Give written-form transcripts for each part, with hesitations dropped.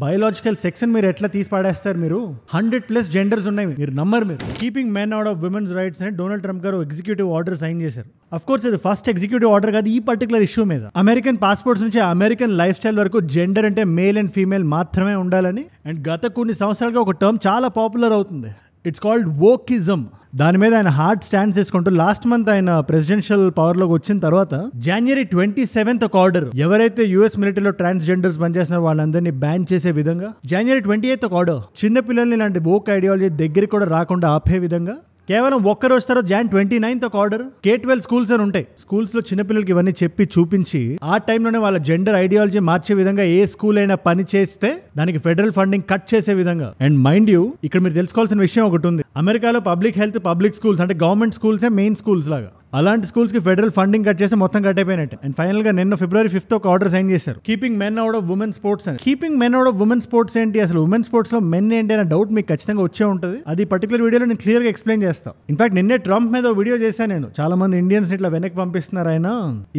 Biological section మీరు ఎట్లా తీసి పాడేస్తారు? మీరు 100+ జెండర్స్ ఉన్నాయి, మీరు నమ్మరు. మీరు keeping men out of women's rights అని డొనాల్డ్ ట్రంప్ గారు ఎగ్జిక్యూటివ్ ఆర్డర్ సైన్ చేశారు. అఫ్ కోర్స్ ఇది ఫస్ట్ ఎగ్జిక్యూటివ్ ఆర్డర్ కాదు ఈ పర్టికులర్ ఇష్యూ మీద. అమెరికన్ పాస్పోర్ట్స్ నుంచి అమెరికన్ లైఫ్ స్టైల్ వరకు జెండర్ అంటే మేల్ అండ్ ఫీమేల్ మాత్రమే ఉండాలని. అండ్ గత కొన్ని సంవత్సరాలుగా ఒక టర్మ్ చాలా పాపులర్ అవుతుంది, ఇట్స్ కాల్డ్ వోకిజం. దాని మీద ఆయన హార్డ్ స్టాండ్స్ తీసుకుంటూ లాస్ట్ మంత్ ఆయన ప్రెసిడెన్షియల్ పవర్ లోకి వచ్చిన తర్వాత January 27th ఒక ఆర్డర్, ఎవరైతే యుఎస్ మిలిటరీలో ట్రాన్స్జెండర్స్ పనిచేస్తున్నారో వాళ్ళందరినీ బ్యాన్ చేసే విధంగా. January 28th ఒక ఆర్డర్, చిన్నపిల్లల్ని ఇలాంటి వోక్ ఐడియాలజీ దగ్గరికి కూడా రాకుండా ఆపే విధంగా. కేవలం ఒక్క రోజు తర్వాత January 29th ఒక ఆర్డర్, K-12 స్కూల్స్ అని ఉంటాయి, స్కూల్స్ లో చిన్నపిల్లలకి ఇవన్నీ చెప్పి చూపించి ఆ టైంలోనే వాళ్ళ జెండర్ ఐడియాలజీ మార్చే విధంగా ఏ స్కూల్ అయినా పని చేస్తే దానికి ఫెడరల్ ఫండింగ్ కట్ చేసే విధంగా. అండ్ మైండ్ యూ, ఇక్కడ మీరు తెలుసుకోవాల్సిన విషయం ఒకటి ఉంది, అమెరికాలో పబ్లిక్ హెల్త్ పబ్లిక్ స్కూల్స్ అంటే గవర్నమెంట్ స్కూల్సే మెయిన్ స్కూల్స్ లాగా. అలాంటి స్కూల్స్ కి ఫెడరల్ ఫండింగ్ కట్ చేసి మొత్తం కట్ అయిపోయినట్టు. అండ్ ఫైనల్ గా నిన్న February 5th ఒక ఆర్డర్ సైన్ చేశారు, keeping men out of women sports అని. Keeping men out of women sports ఏంటి, అసలు ఉమెన్ స్పోర్ట్స్ లో మెన్ ఏంటి అనే డౌట్ మీకు ఖచ్చితంగా వచ్చే ఉంటుంది. అది పర్టికులర్ వీడియోలో నేను క్లియర్ గా ఎక్స్ప్లెయిన్ చేస్తాను. ఇన్ఫాక్ట్ నిన్నే ట్రంప్ మీద వీడియో చేశాను నేను, చాలా మంది ఇండియన్స్ ఇట్లా వెనక్కి పంపిస్తున్నారు ఆయన,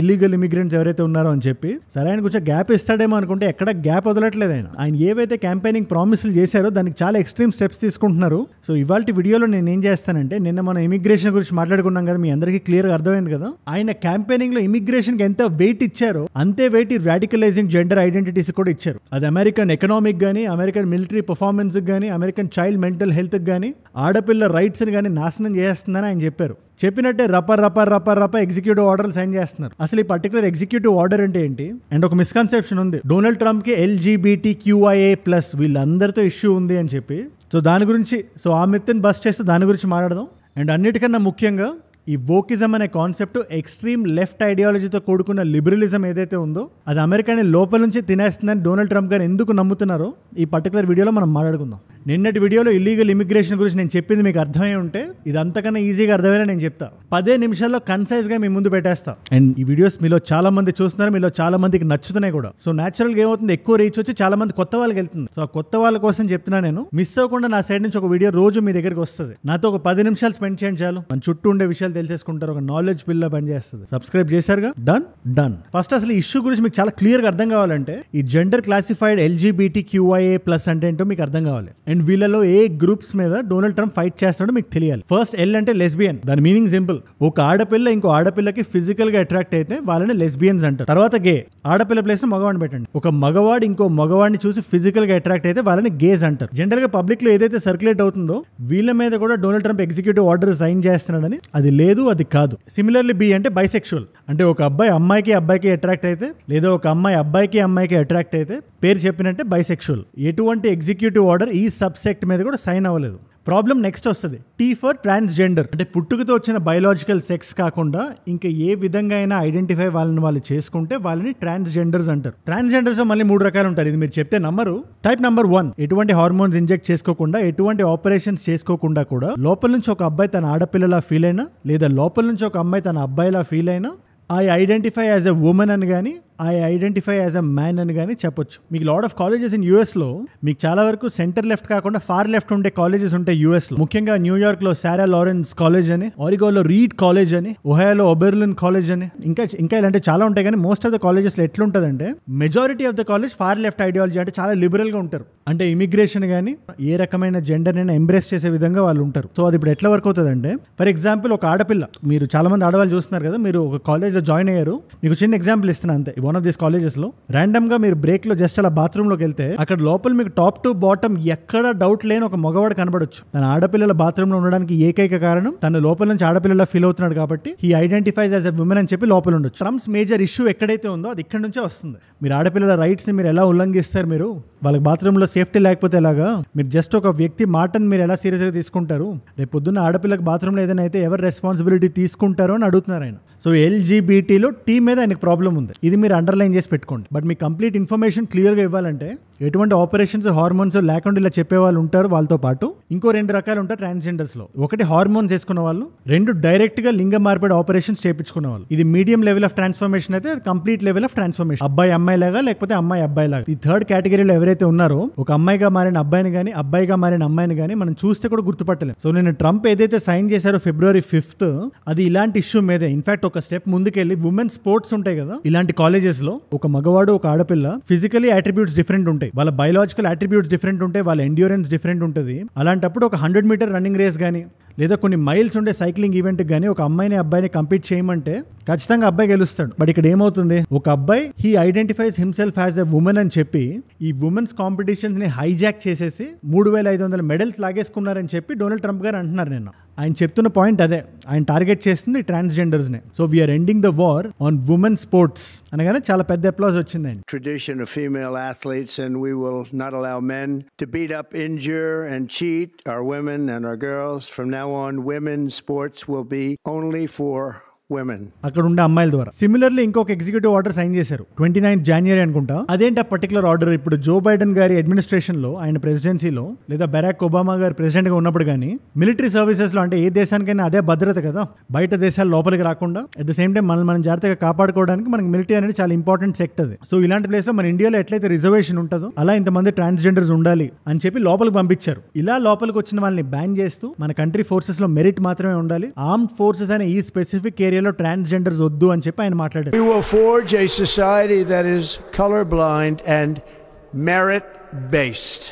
ఇల్లీగల్ ఇమిగ్రెంట్స్ ఎవరైతే ఉన్నారో అని చెప్పి. సరే ఆయన కొంచెం గ్యాప్ ఇస్తాడేమో అనుకుంటే ఎక్కడ గ్యాప్ వదలట్లేదు ఆయన. ఆయన ఏవైతే క్యాంపెయినింగ్ ప్రామిస్లు చేశారో దానికి చాలా ఎక్స్ట్రీమ్ స్టెప్స్ తీసుకుంటున్నారు. సో ఇవాళ వీడియోలో నేను ఏం చేస్తానంటే, నిన్న మనం ఇమిగ్రేషన్ గురించి మాట్లాడుకున్నాం కదా, మీ అందరికీ క్లియర్ గా అర్థమైంది కదా. ఆయన క్యాంపెయినింగ్ లో ఇమిగ్రేషన్ కి ఎంత వెయిట్ ఇచ్చారో అంతే వెయిట్ ఈ రాడికలైజింగ్ జెండర్ ఐడెంటిటీస్ కూడా ఇచ్చారు. అది అమెరికన్ ఎకనామిక్ గానీ, అమెరికన్ మిలిటరీ పర్ఫార్మెన్స్ గానీ, అమెరికన్ చైల్డ్ మెంటల్ హెల్త్ గానీ, ఆడపిల్ల రైట్స్ గానీ నాశనం చేస్తుందని ఆయన చెప్పారు. చెప్పినట్టే రప ఎగ్జిక్యూటివ్ ఆర్డర్ సైన్ చేస్తున్నారు. అసలు ఈ పర్టికులర్ ఎగ్జిక్యూటివ్ ఆర్డర్ అంటే ఏంటి? అండ్ ఒక మిస్కన్సెప్షన్ ఉంది, డొనాల్డ్ ట్రంప్ కి LGBTQIA+ వీళ్ళందరితో ఇష్యూ ఉంది అని చెప్పి. సో దాని గురించి, సో ఆ మిత్ని బస్ చేస్తూ దాని గురించి మాట్లాడదాం. అండ్ అన్నిటికన్నా ముఖ్యంగా ఈ వోకిజం అనే కాన్సెప్ట్ ఎక్స్ట్రీమ్ లెఫ్ట్ ఐడియాలజీతో కూడుకున్న లిబరలిజం ఏదైతే ఉందో అది అమెరికాని లోపల నుంచి తినేస్తుందని డొనాల్డ్ ట్రంప్ గారు ఎందుకు నమ్ముతున్నారో ఈ పర్టికులర్ వీడియోలో మనం మాట్లాడుకుందాం. నిన్నటి వీడియోలో ఇల్లీగల్ ఇమిగ్రేషన్ గురించి నేను చెప్పింది మీకు అర్థమై ఉంటే ఇది అంతకన్నా ఈజీగా అర్థమయ్యేలా నేను చెప్తా. 10 నిమిషాల్లో కన్సైజ్ గా మీ ముందు పెట్టేస్తా. అండ్ ఈ వీడియోస్ మీలో చాలా మంది చూస్తున్నారు, మీలో చాలా మందికి నచ్చుతున్నాయి కూడా. సో న్యాచురల్ గా ఏమవుతుంది, ఎక్కువ రీచ్ వచ్చి చాలా మంది కొత్త వాళ్ళకి వెళ్తుంది. సో ఆ కొత్త వాళ్ళ కోసం చెప్తున్నా నేను, మిస్ అవ్వకుండా నా సైడ్ నుంచి ఒక వీడియో రోజు మీ దగ్గరికి వస్తుంది. నాతో ఒక 10 నిమిషాలు స్పెండ్ చేయండి చాలు, మన చుట్టూ ఉండే విషయాలు తెలిసేసుకుంటారు, ఒక నాలెడ్జ్ బిల్లా పనిచేస్తుంది. సబ్స్క్రైబ్ చేశారుగా, డన్. ఫస్ట్ అసలు ఈ ఇష్యూ గురించి మీకు చాలా క్లియర్ గా అర్థం కావాలంటే ఈ జెండర్ క్లాసిఫైడ్ LGBTQIA+ అంటే ఏంటో మీకు అర్థం కావాలి. అండ్ వీళ్ళలో ఏ గ్రూప్స్ మీద డొనాల్డ్ ట్రంప్ ఫైట్ చేస్తాడో మీకు తెలియాలి. ఫస్ట్ L అంటే లెస్బియన్, దాని మీనింగ్ సింపుల్, ఒక ఆడపిల్ల ఇంకో ఆడపిల్లకి ఫిజికల్ గా అట్రాక్ట్ అయితే వాళ్ళని లెస్బియన్స్ అంటారు. తర్వాత గే, ఆడపిల్ల ప్లేస్ మగవాడిని పెట్టండి, ఒక మగవాడు ఇంకో మగవాడిని చూసి ఫిజికల్ గా అట్రాక్ట్ అయితే వాళ్ళని గేస్ అంటారు. జనరల్ గా పబ్లిక్ లో ఏదైతే సర్క్యులేట్ అవుతుందో వీళ్ళ మీద కూడా Donald Trump executive order sign చేస్తున్నాడని. అది లేదు, అది కాదు. సిమిలర్లీ బి అంటే బైసెక్షువల్, అంటే ఒక అబ్బాయి అమ్మాయికి అట్రాక్ట్ అయితే, లేదా ఒక అమ్మాయి అబ్బాయికి అట్రాక్ట్ అయితే పేరు చెప్పినట్టే బైసెక్షువల్. ఎటువంటి ఎగ్జిక్యూటివ్ ఆర్డర్ ఈ సబ్సెక్ట్ మీద కూడా సైన్ అవ్వలేదు. ప్రాబ్లం నెక్స్ట్ వస్తుంది, T ఫర్ ట్రాన్స్జెండర్, అంటే పుట్టుకతో వచ్చిన బయోలాజికల్ సెక్స్ కాకుండా ఇంకా ఏ విధంగా అయినా ఐడెంటిఫై వాళ్ళు చేసుకుంటే వాళ్ళని ట్రాన్స్జెండర్స్ అంటారు. ట్రాన్స్జెండర్స్ మళ్ళీ 3 రకాలు ఉంటారు, ఇది మీరు చెప్తే నమ్మరు. టైప్ నెంబర్ 1, ఎటువంటి హార్మోన్స్ ఇంజెక్ట్ చేసుకోకుండా, ఎటువంటి ఆపరేషన్స్ చేసుకోకుండా కూడా లోపల నుంచి ఒక అబ్బాయి తన ఆడపిల్లలా ఫీల్ అయినా, లేదా లోపల నుంచి ఒక అమ్మాయి తన అబ్బాయిలా ఫీల్ అయినా, I identify as a women అని కానీ, I identify as a man అని కానీ చెప్పొచ్చు. మీకు lot of colleges in US లో మీకు చాలా వరకు సెంటర్ లెఫ్ట్ కాకుండా ఫార్ లెఫ్ట్ ఉండే కాలేజెస్ ఉంటాయి యూఎస్ లో. ముఖ్యంగా న్యూయార్క్ లో సారా లారెన్స్ కాలేజ్ అని, ఆరిగోలో రీడ్ కాలేజ్ అని, ఒహాయోలో ఒబెర్లిన్ కాలేజ్ అని, ఇంకా ఇలాంటి చాలా ఉంటాయి. కానీ మోస్ట్ ఆఫ్ ద కాలేజెస్ లో ఎట్లుంటదంటే majority of the college far left ideology, అంటే చాలా లిబరల్ గా ఉంటారు. అంటే ఇమిగ్రేషన్ కానీ ఏ రకమైన జెండర్ అయినా ఎంబ్రేస్ చేసే విధంగా వాళ్ళు ఉంటారు. సో అది ఇప్పుడు ఎట్లా వర్క్ అవుతుంది అంటే, ఫర్ ఎగ్జాంపుల్ ఒక ఆడపిల్ల, మీరు చాలా మంది ఆడవాళ్ళు చూస్తున్నారు కదా, మీరు ఒక కాలేజ్ లో జాయిన్ అయ్యారు, మీకు చిన్న ఎగ్జాంపుల్ ఇస్తున్నా అంతే. వన్ ఆఫ్ దిస్ కాలేజెస్ లో ర్యాండమ్ గా మీరు బ్రేక్ లో జస్ట్ అలా బాత్రూమ్ లోకి వెళ్తే అక్కడ లోపల మీకు టాప్ టు బాటమ్ ఎక్కడ డౌట్ లేని ఒక మగవాడు కనబడొచ్చు. తన ఆడపిల్లల బాత్రూమ్ లో ఉండడానికి ఏకైక కారణం తన లోపల నుంచి ఆడపిల్లలా ఫీల్ అవుతున్నాడు కాబట్టి he identifies as a women అని చెప్పి లోపల ఉండొచ్చు. ట్రంప్స్ మేజర్ ఇష్యూ ఎక్కడైతే ఉందో అది ఇక్కడ నుంచే వస్తుంది. మీరు ఆడపిల్లల రైట్స్ ని మీరు ఎలా ఉల్లంఘిస్తారు, మీరు వాళ్ళకి బాత్రూమ్ లో సేఫ్టీ లేకపోతే ఎలాగా, మీరు జస్ట్ ఒక వ్యక్తి మాటను మీరు ఎలా సీరియస్ గా తీసుకుంటారు, రేపు పొద్దున్న ఆడపిల్లకి బాత్రూమ్ లో ఏదైనా అయితే ఎవరు రెస్పాన్సిబిలిటీ తీసుకుంటారో అని అడుగుతున్నారు ఆయన. సో LGBTలో T మీద ఆయనకు ప్రాబ్లం ఉంది, ఇది మీరు అండర్లైన్ చేసి పెట్టుకోండి. But me complete information clear గా ఇవ్వాలంటే ఎటువంటి ఆపరేషన్స్ హార్మోన్స్ లేకుండా ఇలా చెప్పే వాళ్ళు ఉంటారు. వాళ్ళతో పాటు ఇంకో 2 రకాలు ఉంటారు ట్రాన్స్జెండర్స్ లో. ఒకటి హార్మోన్స్ వేసుకున్న వాళ్ళు, 2 డైరెక్ట్ గా లింగ మార్పిడి ఆపరేషన్స్ చేయించుకున్న వాళ్ళు. ఇది మీడియం లెవెల్ ఆఫ్ ట్రాన్స్ఫర్మేషన్ అయితే కంప్లీట్ లెవెల్ ఆఫ్ ట్రాన్స్ఫర్మేషన్, అబ్బాయి అమ్మాయి లాగా లేకపోతే అమ్మాయి అబ్బాయి లాగా. ఈ 3rd కేటగిరీలో ఎవరైతే ఉన్నారో ఒక అమ్మాయిగా మారిన అబ్బాయిని కానీ అబ్బాయిగా మారిన అమ్మాయిని కానీ మనం చూస్తే కూడా గుర్తుపట్టలేం. సో నేను ట్రంప్ ఏదైతే సైన్ చేశారో February 5th అది ఇలాంటి ఇష్యూ మీదే. ఇన్ఫాక్ట్ ఒక స్టెప్ ముందుకెళ్ళి ఉమెన్ స్పోర్ట్స్ ఉంటాయి కదా, ఇలాంటి కాలేజెస్ లో ఒక మగవాడు ఒక ఆడపిల్ల ఫిజికలీ అట్రిబ్యూట్స్ డిఫరెంట్ ఉంటాయి, వాళ్ళ బయోలాజికల్ అట్రిబ్యూట్స్ డిఫరెంట్ ఉంటాయి, వాళ్ళ ఎండ్యూరెన్స్ డిఫరెంట్ ఉంటుంది. అలాంటప్పుడు ఒక 100 మీటర్ రన్నింగ్ రేస్ కానీ లేదా కొన్ని మైల్స్ ఉండే సైక్లింగ్ ఈవెంట్ కానీ ఒక అమ్మాయిని అబ్బాయిని కంపీట్ చేయమంటే ఖచ్చితంగా అబ్బాయి గెలుస్తాడు. బట్ ఇక్కడ ఏమవుతుంది, ఒక అబ్బాయి he identifies himself as a women అని చెప్పి ఈ ఉమెన్స్ కాంపిటీషన్స్ ని హైజాక్ చేసేసి 3500 మెడల్స్ లాగేసుకున్నారని చెప్పి డొనాల్డ్ ట్రంప్ గారు అంటున్నారు. నిన్న ఆయన చెప్తున్న పాయింట్ అదే, ఆయన టార్గెట్ చేస్తుంది ట్రాన్స్జెండర్స్ నే. So we're ending the war on women sports అనగానే చాలా పెద్ద అప్లాజ్ వచ్చింది. Tradition of female athletes, and we will not allow men to beat up, injure and cheat our women and our girls. From now on, women's sports will be only for women. అక్కడ ఉండే అమ్మాయిల ద్వారా. Similarly ఇంకొక executive order sign చేశారు 29 జనవరి అనుకుంటా. అదేంటి ఆ particular order? ఇప్పుడు జో బైడెన్ గారి అడ్మినిస్ట్రేషన్ లో, ఆయన ప్రెసిడెన్సీలో లేదా బరాక్ ఒబామా గారు ప్రెసిడెంట్ గా ఉన్నప్పుడు కానీ మిలిటరీ సర్వీసెస్ లో, అంటే ఏ దేశానికైనా అదే భద్రత కదా, బయట దేశాలు లోపలికి రాకుండా అట్ ద సేమ్ టైం మనం జాగ్రత్తగా కాపాడుకోవడానికి మనకి మిలిటరీ అనేది చాలా ఇంపార్టెంట్ సెక్టర్. సో ఇలాంటి ప్లేస్ లో మన ఇండియాలో ఎట్లయితే రిజర్వేషన్ ఉంటుందో అలా ఇంతమంది ట్రాన్స్జెండర్స్ ఉండాలి అని చెప్పి లోపలికి పంపించారు. ఇలా లోపలికి వచ్చిన వాళ్ళని బ్యాన్ చేస్తూ మన కంట్రీ ఫోర్సెస్ లో మెరిట్ మాత్రమే ఉండాలి, ఆర్మ్డ్ ఫోర్సెస్ అనే ఈ స్పెసిఫిక్ ఏరియాలో ట్రాన్స్జెండర్స్ వద్దు అని చెప్పి ఆయన మాట్లాడారు. We will forge a society that is colorblind and merit based.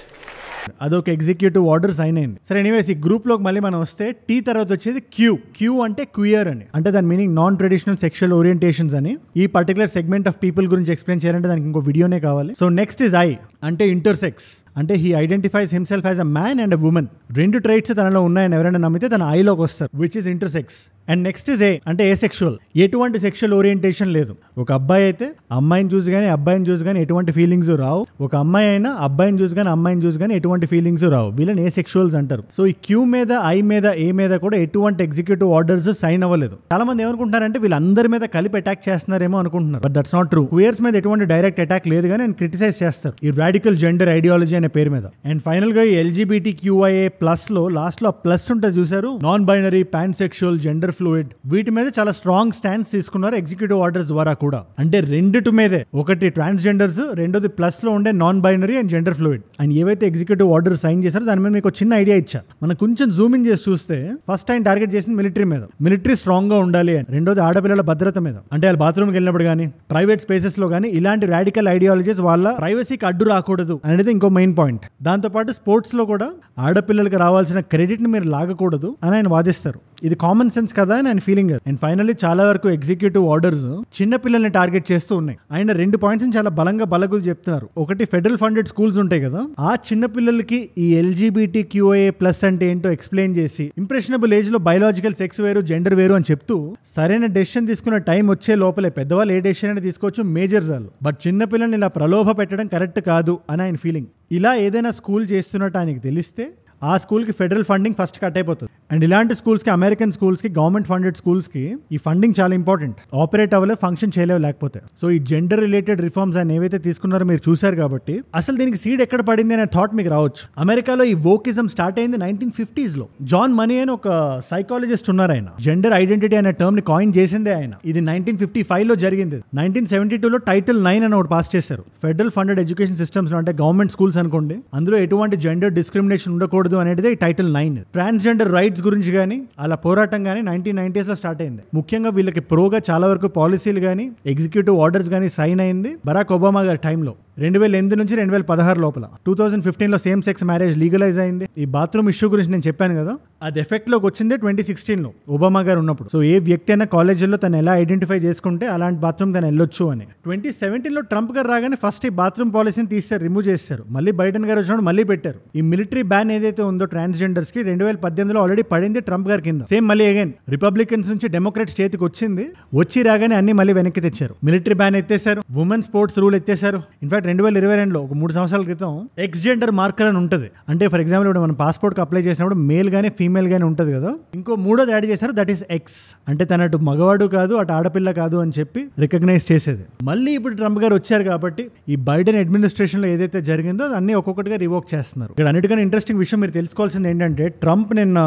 అదొక ఎగ్జిక్యూటివ్ ఆర్డర్ సైన్ అయింది. సరే, ఎనీవేస్ ఈ గ్రూప్ లోకి మళ్ళీ మనం వస్తే టీ తర్వాత వచ్చేది క్యూ. క్యూ అంటే క్వియర్ అని, అంటే దాని meaning non traditional sexual orientations అని. ఈ పర్టికులర్ సెగ్మెంట్ ఆఫ్ పీపుల్ గురించి ఎక్స్ప్లెయిన్ చేయాలంటే దానికి ఇంకో వీడియోనే కావాలి. సో నెక్స్ట్ ఇస్ ఐ, అంటే ఇంటర్సెక్స్, అంటే he identifies himself as a man and a women. 2 ట్రైట్స్ తనలో ఉన్నాయని ఎవరైనా నమ్మితే తన ఐలోకి వస్తారు, which is intersects. And next is a, అంటే ఏసెక్షువల్, ఎటువంటి సెక్షువల్ ఓరియంటేషన్ లేదు. ఒక అబ్బాయి అయితే అమ్మాయిని చూసి కానీ అబ్బాయిని చూసి కానీ ఎటువంటి ఫీలింగ్స్ రావు, ఒక అమ్మాయి అయినా అబ్బాయిని చూసి కానీ అమ్మాయిని చూసి కానీ ఎటువంటి ఫీలింగ్స్ రావు. వీళ్ళని ఏసెక్షువల్స్ అంటారు. సో ఈ క్యూ మీద, ఐ మీద, ఏ మీద కూడా ఎటువంటి ఎగ్జిక్యూటివ్ ఆర్డర్స్ సైన్ అవ్వలేదు. చాలా మంది ఏమనుకుంటున్నారంటే వీళ్ళందరి మీద కలిపి అటాక్ చేస్తున్నారేమో అనుకుంటున్నారు, బట్ దట్స్ నాట్ ట్రూ. క్వియర్స్ మీద ఎటువంటి డైరెక్ట్ అటాక్ లేదు కానీ ఆయన క్రిటిసైజ్ చేస్తారు ఈ రాడికల్ జెండర్ ఐడియాలజీ అనే పేరు మీద. అండ్ ఫైనల్ గా ఈ LGBTQIA ప్లస్ లో లాస్ట్ లో ప్లస్ ఉంటుంది చూసారు, non binary, pan sexual, gender fluid, వీటి మీద చాలా స్ట్రాంగ్ స్టాండ్స్ తీసుకున్నారు ఎగ్జిక్యూటివ్ ఆర్డర్స్ ద్వారా కూడా. అంటే రెండిటి మీదే, ఒకటి ట్రాన్స్జెండర్స్, రెండోది ప్లస్ లో ఉండే non binary and gender fluid. And ఏవైతే ఎగ్జిక్యూటివ్ ఆర్డర్ సైన్ చేశారో దాని మీద మీకు చిన్న ఐడియా ఇచ్చా. మనం కొంచెం జూమ్ ఇన్ చేసి చూస్తే ఫస్ట్ ఆయన టార్గెట్ చేసింది మిలిటరీ మీద, మిలిటరీ స్ట్రాంగ్ గా ఉండాలి అని. రెండోది ఆడపిల్లల భద్రత మీద, అంటే వాళ్ళు బాత్రూమ్కి వెళ్ళినప్పుడు కానీ ప్రైవేట్ స్పేసెస్ లో కానీ ఇలాంటి రాడికల్ ఐడియాలజీస్ వాళ్ళ ప్రైవసీకి అడ్డు రాకూడదు అనేది ఇంకో మెయిన్ పాయింట్. దాంతో పాటు స్పోర్ట్స్ లో కూడా ఆడపిల్లలకి రావాల్సిన క్రెడిట్ ని మీరు లాగకూడదు అని ఆయన వాదిస్తారు. ఇది కామన్ సెన్స్ కదా అని ఆయన ఫీలింగ్. అండ్ ఫైనల్లీ చాలా వరకు ఎగ్జిక్యూటివ్ ఆర్డర్స్ చిన్న పిల్లల్ని టార్గెట్ చేస్తూ ఉన్నాయి. ఆయన 2 పాయింట్స్ చాలా బలంగా బలగులు చెప్తున్నారు. ఒకటి, ఫెడరల్ ఫండెడ్ స్కూల్స్ ఉంటాయి కదా, ఆ చిన్న పిల్లలకి ఈ LGBTQIA+ అంటే ఏంటో ఎక్స్ప్లెయిన్ చేసి ఇంప్రెషనబుల్ ఏజ్ లో బయోలాజికల్ సెక్స్ వేరు, జెండర్ వేరు అని చెప్తూ సరైన డెసిషన్ తీసుకున్న టైం వచ్చే లోపలే పెద్దవాళ్ళు ఏ డెసిషన్ అనేది తీసుకోవచ్చు, మేజర్స్ వాళ్ళు, బట్ చిన్న పిల్లల్ని ఇలా ప్రలోభ పెట్టడం కరెక్ట్ కాదు అని ఆయన ఫీలింగ్. ఇలా ఏదైనా స్కూల్ చేస్తున్నట్టు ఆయనకి తెలిస్తే ఆ స్కూల్కి ఫెడరల్ ఫండింగ్ ఫస్ట్ కట్ అయిపోతుంది. అండ్ ఇలాంటి స్కూల్స్కి, అమెరికన్ స్కూల్స్కి, గవర్నమెంట్ ఫండెడ్ స్కూల్స్కి ఈ ఫండింగ్ చాలా ఇంపార్టెంట్. ఆపరేట్ అవ్వలే, ఫంక్షన్ చేయలేవు లేకపోతే. సో ఈ జెండర్ రిలేటెడ్ రిఫార్మ్స్ ఆయన ఏవైతే తీసుకున్నారో మీరు చూశారు కాబట్టి అసలు దీనికి సీడ్ ఎక్కడ పడింది అనే థాట్ మీకు రావచ్చు. అమెరికాలో ఈ వోకిజం స్టార్ట్ అయింది 1950s లో. జాన్ మనీ అని ఒక సైకాలజిస్ట్ ఉన్నారు, ఆయన జెండర్ ఐడెంటిటీ అనే టర్మ్ ని కాయిన్ చేసిందే ఆయన. ఇది 1955 లో జరిగింది. 1972 లో Title 9 అని ఒకటి పాస్ చేశారు. ఫెడరల్ ఫండెడ్ ఎడ్యుకేషన్ సిస్టమ్స్ లో, అంటే గవర్నమెంట్ స్కూల్స్ అనుకోండి, అందులో ఎటువంటి జెండర్ డిస్క్రిమినేషన్ ఉండకూడదు అనేది Title 9. ట్రాన్స్జెండర్ రైట్స్ గురించి కానీ అలా పోరాటం కానీ 1990s లో స్టార్ట్ అయింది. ముఖ్యంగా వీళ్ళకి ప్రోగా చాలా వరకు పాలసీలు కానీ ఎగ్జిక్యూటివ్ ఆర్డర్స్ కానీ సైన్ అయింది బరాక్ ఒబామా గారి టైంలో. 2008 నుంచి 2016 లోపల. 2015 లో సేమ్ సెక్స్ మ్యారేజ్ లీగలైజ్ అయింది. ఈ బాత్రూమ్ ఇష్యూ గురించి నేను చెప్పాను కదా, అది ఎఫెక్ట్ లోకి వచ్చింది 2016 లో ఒబామా గారు ఉన్నప్పుడు. సో ఏ వ్యక్తి అయినా కాలేజీలో తను ఎలా ఐడెంటిఫై చేసుకుంటే అలాంటి బాత్రూమ్ తను వెళ్ళొచ్చు అని. 2017 లో ట్రంప్ గారు రాగానే ఫస్ట్ ఈ బాత్రూమ్ పాలసీని తీశారు, రిమూవ్ చేశారు. మళ్ళీ బైడెన్ గారు వచ్చినప్పుడు మళ్ళీ పెట్టారు. ఈ మిలిటరీ బ్యాన్ ఏదైతే ఉందో ట్రాన్స్జెండర్స్ కి 2018 లో ఆల్రెడీ పడింది ట్రంప్ గారి కింద. సేమ్ మళ్ళీ అగైన్ రిపబ్లికన్స్ నుంచి డెమోక్రాట్స్ చేతికి వచ్చింది, వచ్చి రాగానే అన్ని మళ్ళీ వెనక్కి తెచ్చారు. మిలిటరీ బ్యాన్ ఎత్తేసారు, ఉమెన్ స్పోర్ట్స్ రూల్ ఎత్తేసారు. ఇన్ఫాక్ట్ 2022 లో ఒక 3 సంవత్సరాల క్రితం ఎక్స్ జెండర్ మార్కర్ అని ఉంటుంది. అంటే ఫర్ ఎగ్జాంపుల్ ఇప్పుడు మనం పాస్పోర్ట్ కి అప్లై చేసినప్పుడు మేల్ గానీ ఫీమేల్ గానీ ఉంటుంది కదా, ఇంకో 3ోది యాడ్ చేశారు, దట్ ఈస్ ఎక్స్. అంటే తన అటు మగవాడు కాదు, అటు ఆడపిల్ల కాదు అని చెప్పి రికగ్నైజ్ చేసేది. మళ్ళీ ఇప్పుడు ట్రంప్ గారు వచ్చారు కాబట్టి ఈ బైడెన్ అడ్మినిస్ట్రేషన్ లో ఏదైతే జరిగిందో అన్ని ఒక్కొక్కటిగా రివోక్ చేస్తున్నారు. ఇక్కడ అన్నిటికన్నా ఇంట్రెస్టింగ్ విషయం మీరు తెలుసుకోవాల్సింది ఏంటంటే, ట్రంప్ నిన్న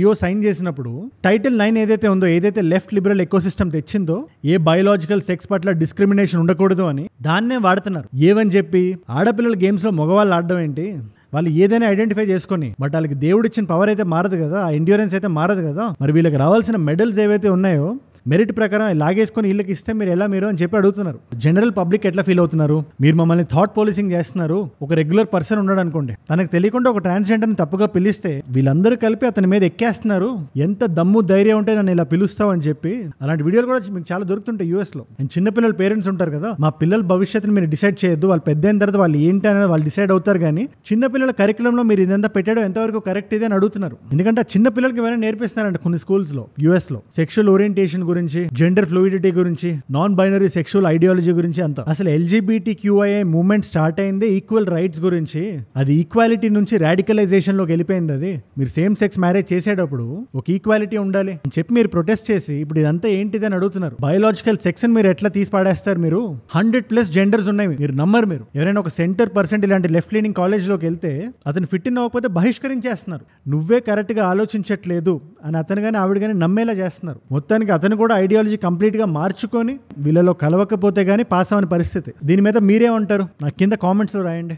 ఈఓ సైన్ చేసినప్పుడు Title 9 ఏదైతే ఉందో, ఏదైతే లెఫ్ట్ లిబరల్ ఎకోసిస్టమ్ తెచ్చిందో, ఏ బయోలాజికల్ సెక్స్ పట్ల డిస్క్రిమినేషన్ ఉండకూడదు అని దాన్నే వాడుతున్నారు. ఏవని చెప్పి ఆడపిల్లల గేమ్స్ లో మగవాళ్ళు ఆడడం ఏంటి, వాళ్ళు ఏదైనా ఐడెంటిఫై చేసుకొని, బట్ వాళ్ళకి దేవుడు ఇచ్చిన పవర్ అయితే మారదు కదా, ఆ ఎండ్యూరెన్స్ అయితే మారదు కదా. మరి వీళ్ళకి రావాల్సిన మెడల్స్ ఏవైతే ఉన్నాయో మెరిట్ ప్రకారం లాగేసుకొని వీళ్ళకి ఇస్తే మీరు ఎలా మీరు అని చెప్పి అడుగుతున్నారు. జనరల్ పబ్లిక్ ఎట్లా ఫీల్ అవుతున్నారు? మీరు మమ్మల్ని థాట్ పోలీసింగ్ చేస్తున్నారు. ఒక రెగ్యులర్ పర్సన్ ఉన్నాడు అనుకోండి, తనకు తెలియకుండా ఒక ట్రాన్స్జెండర్ని తప్పుగా పిలిస్తే వీళ్ళందరూ కలిపి అతని మీద ఎక్కేస్తున్నారు. ఎంత దమ్ము ధైర్యం ఉంటే నన్ను ఇలా పిలుస్తావు అని చెప్పి. అలాంటి వీడియోలు కూడా మీకు చాలా దొరుకుతుంటాయి US లో. అండ్ చిన్నపిల్లల పేరెంట్స్ ఉంటారు కదా, మా పిల్లల భవిష్యత్తుని మీరు డిసైడ్ చేయొద్దు, వాళ్ళు పెద్ద అయిన తర్వాత వాళ్ళు ఏంటి అనేది వాళ్ళు డిసైడ్ అవుతారు. కానీ చిన్నపిల్లల కరికులంలో మీరు ఇదంతా పెట్టడం ఎంతవరకు కరెక్ట్ ఇది అని అడుగుతున్నారు. ఎందుకంటే చిన్న పిల్లలకి ఏమైనా నేర్పిస్తున్నారంట కొన్ని స్కూల్స్ లో US లో సెక్షువల్ ఓరియంటేషన్ గురించి, జెండర్ ఫ్లూయిడిటీ గురించి, నాన్ బైనరీ సెక్షువల్ ఐడియాలజీ గురించి అంతా. అసలు LGBTQIA మూవ్మెంట్ స్టార్ట్ అయింది ఈక్వల్ రైట్స్ గురించి. అది ఈక్వాలిటీ నుంచి రాడికలైజేషన్ లోకి వెళ్ళిపోయింది. అది మీరు సేమ్ సెక్స్ మ్యారేజ్ చేసేటప్పుడు ఒక ఈక్వాలిటీ ఉండాలి అని చెప్పి మీరు ప్రొటెస్ట్ చేసి ఇప్పుడు ఇదంతా ఏంటిది అని అడుగుతున్నారు. బయోలాజికల్ సెక్స్ మీరు ఎట్లా తీసి పాడేస్తారు? మీరు 100+ జెండర్స్ ఉన్నాయి, మీరు నమ్మరు. మీరు ఎవరైనా ఒక సెంటర్ పర్సెంట్ ఇలాంటి లెఫ్ట్ లీనింగ్ కాలేజ్ లోకి వెళ్తే అతను ఫిట్ ఇన్ అవ్వకపోతే బహిష్కరించేస్తున్నారు. నువ్వే కరెక్ట్ గా ఆలోచించట్లేదు అని అతను కానీ ఆవిడ కానీ నమ్మేలా చేస్తున్నారు. మొత్తానికి అతను కూడా ఐడియాలజీ కంప్లీట్ గా మార్చుకొని వీళ్ళలో కలవకపోతే గానీ పాస్ అవని పరిస్థితి. దీని మీద మీరేమంటారు? నాకు కింద కామెంట్స్ లో రాయండి.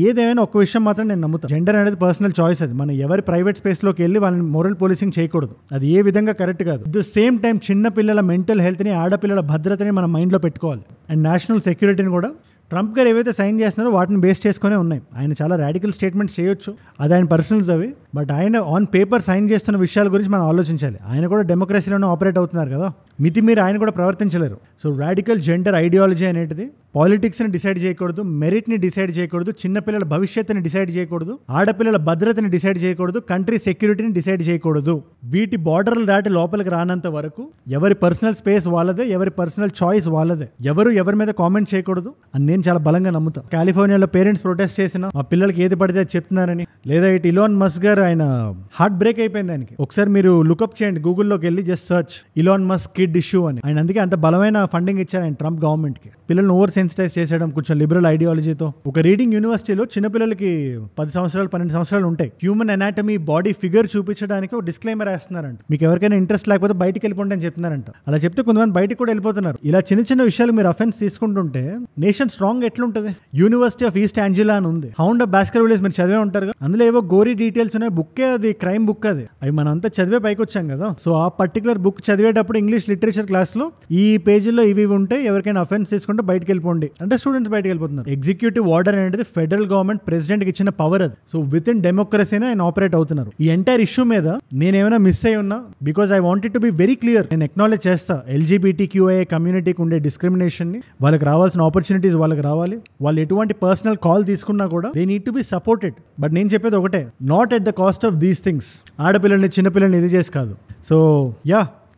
ఏదేమైనా ఒక విషయం మాత్రం నేను నమ్ముతాను, జెండర్ అనేది పర్సనల్ చాయిస్. అది మన ఎవరి ప్రైవేట్ స్పేస్ లోకి వెళ్ళి వాళ్ళని మోరల్ పోలీసింగ్ చేయకూడదు. అది ఏ విధంగా కరెక్ట్ కాదు. అట్ ద సేమ్ టైం చిన్న పిల్లల మెంటల్ హెల్త్ ని, ఆడపిల్లల భద్రతని మన మైండ్ లో పెట్టుకోవాలి. అండ్ నేషనల్ సెక్యూరిటీని కూడా ట్రంప్ గారు ఏవైతే సైన్ చేస్తున్నారో వాటిని బేస్ చేసుకునే ఉన్నాయి. ఆయన చాలా రాడికల్ స్టేట్మెంట్స్ చేయొచ్చు, అది ఆయన పర్సనల్స్ అవి. బట్ ఆయన ఆన్ పేపర్ సైన్ చేస్తున్న విషయాల గురించి మనం ఆలోచించాలి. ఆయన కూడా డెమోక్రసీలోనే ఆపరేట్ అవుతున్నారు కదా, మీరు ఆయన కూడా ప్రవర్తించలేరు. సో రాడికల్ జెండర్ ఐడియాలజీ అనేది పాలిటిక్స్ని డిసైడ్ చేయకూడదు, మెరిట్ని డిసైడ్ చేయకూడదు, చిన్నపిల్లల భవిష్యత్తుని డిసైడ్ చేయకూడదు, ఆడపిల్లల భద్రతని డిసైడ్ చేయకూడదు, కంట్రీ సెక్యూరిటీని డిసైడ్ చేయకూడదు. వీటి బార్డర్లు దాటి లోపలికి రానంత వరకు ఎవరి పర్సనల్ స్పేస్ వాళ్ళదే, ఎవరి పర్సనల్ చాయిస్ వాళ్ళదే. ఎవరి మీద కామెంట్ చేయకూడదు అని నేను చాలా బలంగా నమ్ముతాను. కాలిఫోర్నియాలో పేరెంట్స్ ప్రొటెస్ట్ చేసిన మా పిల్లలకి ఏది పడితే అది చెప్తున్నారని, లేదా ఇటు ఇలాన్ మస్క్ గారు ఆయన హార్ట్ బ్రేక్ అయిపోయింది ఆయనకి. ఒకసారి మీరు లుకప్ చేయండి గూగుల్లోకి వెళ్ళి, just search Elon Musk kid issue అని. ఆయన అందుకే అంత బలమైన ఫండింగ్ ఇచ్చారు ఆయన ట్రంప్ గవర్నమెంట్ కి. పిల్లల్ని ఓవర్ సెన్సిటైజ్ చేసేయడం కొంచెం లిబరల్ ఐడియాలజీతో. ఒక రీడింగ్ యూనివర్సిటీలో చిన్నపిల్లలకి 10 సంవత్సరాలు 12 సంవత్సరాలు ఉంటాయి. హ్యూమన్ అనాటమీ బాడీ ఫిగర్ చూపించడానికి ఒక డిస్క్లైమర్ వేస్తున్నారంట. మీకు ఎవరికైనా ఇంట్రెస్ట్ లేకపోతే బయటికి వెళ్ళిపోండి అని చెప్తున్నారంట. అలా చెప్తే కొంతమంది బయటికి కూడా వెళ్ళిపోతున్నారు. ఇలా చిన్న చిన్న విషయాలు మీరు అఫెన్స్ తీసుకుంటుంటే నేషన్ స్ట్రాంగ్ ఎట్లుంటది? యూనివర్సిటీ ఆఫ్ ఈస్ట్ ఆంజిలా అని ఉంది, హౌండ్ ఆఫ్ బాస్కర్విల్లెస్ మీరు చదివే ఉంటారు. అందులో ఏవో గోరీ డీటెయిల్స్ ఉన్నాయి. బుక్కే అది, క్రైమ్ బుక్ అది. అవి మనం అంతా చదివే పైకి వచ్చాం కదా. సో ఆ పర్టికులర్ బుక్ చదివేటప్పుడు ఇంగ్లీష్ లిటరేచర్ క్లాస్ లో ఈ పేజీలో ఇవి ఉంటాయి, ఎవరికైనా అఫెన్స్ తీసుకుంటే బయటకు వెళ్ళిపోండి అంటే స్టూడెంట్స్ బయటకు వెళ్ళిపోతున్నారు. ఎగ్జిక్యూటివ్ ఆర్డర్ అనేది ఫెడరల్ గవర్నమెంట్ ప్రెసిడెంట్ కి ఇచ్చిన పవర్ అది. సో విత్ ఇన్ డెమోక్రసీనే ఆయన ఆపరేట్ అవుతున్నారు. ఈ ఎంటైర్ ఇష్యూ మీద నేనేమైనా మిస్ అయి ఉన్నా, because I wanted to be very clear. నేను ఎక్నాలెడ్జ్ చేస్తా LGBTQIA కమ్యూనిటీకి ఉండే డిస్క్రిమినేషన్ ని, వాళ్ళకి రావాల్సిన ఆపర్చునిటీస్ వాళ్ళకి రావాలి. వాళ్ళు ఎటువంటి పర్సనల్ కాల్ తీసుకున్నా కూడా they need to be supported. But నేను చెప్పేది ఒకటే, not at the cost of these things. ఆడపిల్లల్ని చిన్నపిల్లల్ని ఇది చేసి కాదు. సో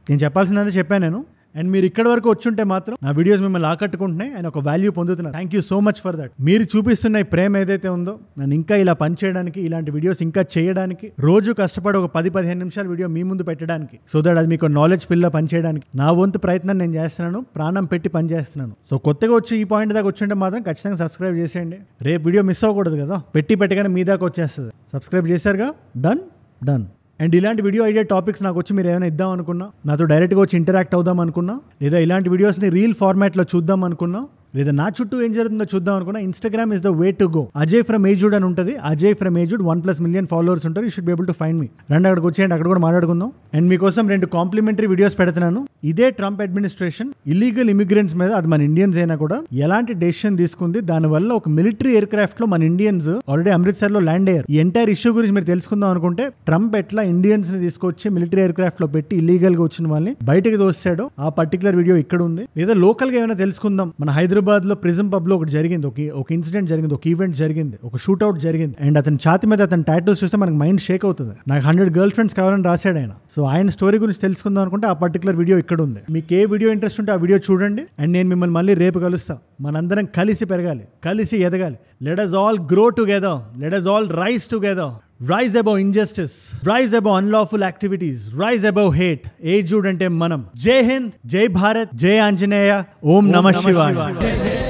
నేను చెప్పాల్సిందంతా చెప్పాను నేను. అండ్ మీరు ఇక్కడ వరకు వచ్చుంటే మాత్రం నా వీడియోస్ మిమ్మల్ని ఆకట్టుకుంటున్నాయి అండ్ ఒక వాల్యూ పొందుతున్నారు. Thank you so much for that. మీరు చూపిస్తున్న ఈ ప్రేమ ఏదైతే ఉందో, నన్ను ఇంకా ఇలా పనిచేయడానికి, ఇలాంటి వీడియోస్ ఇంకా చేయడానికి, రోజు కష్టపడి ఒక 10-15 నిమిషాల వీడియో మీ ముందు పెట్టడానికి, సో దట్ అది మీకు నాలెడ్జ్ పిల్ల పనిచేయడానికి నా వంతు ప్రయత్నం నేను చేస్తున్నాను, ప్రాణం పెట్టి పని చేస్తున్నాను. సో కొత్తగా వచ్చి ఈ పాయింట్ దాకా వచ్చుంటే మాత్రం ఖచ్చితంగా సబ్స్క్రైబ్ చేసేయండి. రేపు వీడియో మిస్ అవ్వకూడదు కదా, పెట్టగానే మీ దాకా వచ్చేస్తుంది. సబ్స్క్రైబ్ చేశారుగా, డన్. అండ్ ఇలాంటి వీడియో ఐడియా టాపిక్స్ నాకు వచ్చి మీరు ఏమైనా ఇద్దాం అనుకున్నా, నాతో డైరెక్ట్గా వచ్చి ఇంటరాక్ట్ అవుదాం అనుకున్నా, లేదా ఇలాంటి వీడియోస్ని రీల్ ఫార్మాట్లో చూద్దాం అనుకున్నా, లేదా నా చుట్టూ ఏం జరుగుతుందో చూద్దాం అనుకున్నా, Instagram is the way to go. Ajay from ఏజుడ్ అని ఉంటుంది. అజయ్ ఫ్రమ్ ఏజుడ్ 1+ మిలియన్ ఫాలోవర్స్ ఉంటారు. You should be able to find me. రండి అక్కడికి వచ్చేయండి, అక్కడ కూడా మాట్లాడుకుందాం. అండ్ మీకోసం 2 కాంప్లిమెంటరీ వీడియోస్ పెడుతున్నాను. ఇదే ట్రంప్ అడ్మినిస్ట్రేషన్ ఇల్లీగల్ ఇమిగ్రెంట్స్ మీద, అది మన ఇండియన్స్ అయినా కూడా ఎలాంటి డెసిషన్ తీసుకుంది, దానివల్ల ఒక మిలిటరీ ఎయిర్ క్రాఫ్ట్ లో మన ఇండియన్స్ ఆల్రెడీ అమృత్సర్ లో ల్యాండ్ అయ్యారు. ఈ ఎంటైర్ ఇష్యూ గురించి మీరు తెలుసుకుందాం అనుకుంటే, ట్రంప్ ఎట్లా ఇండియన్స్ ని తీసుకొచ్చి మిలిటరీ ఎయిర్ క్రాఫ్ట్ లో పెట్టి ఇల్లీగల్ గా వచ్చిన వాళ్ళని బయటకు తోసాడో ఆ పర్టికులర్ వీడియో ఇక్కడ ఉంది. లేదా లోకల్ గా ఏమైనా తెలుసుకుందాం. మన హైదరాబాద్ లో ప్రిజం పబ్ లో ఒకటి జరిగింది, ఒక ఇన్సిడెంట్ జరిగింది, ఒక ఈవెంట్ జరిగింది, ఒక షూట్అవుట్ జరిగింది. అండ్ అతని ఛాతి మీద అతని టాటూస్ చూస్తే మనకి మైండ్ షేక్ అవుతుంది. నాకు 100 గర్ల్ ఫ్రెండ్స్ కావాలని రాశాడు ఆయన. సో ఆయన స్టోరీ గురించి తెలుసుకుందాం అనుకుంటే ఆ పర్టికులర్ వీడియో ఇక్కడ ఉంది. మీకు ఏ వీడియో ఇంట్రెస్ట్ ఉంటే ఆ వీడియో చూడండి. అండ్ నేను మిమ్మల్ని మళ్ళీ రేపు కలుస్తా. మనందరం కలిసి పెరగాలి, కలిసి ఎదగాలి. Let us all grow together. Let us all rise together. Rise above injustice. Rise above unlawful activities. Rise above hate. ఏజుడ్ అంటే మనం. జై హింద్, జై భారత్, జై ఆంజనేయ, ఓం నమః శివాయ.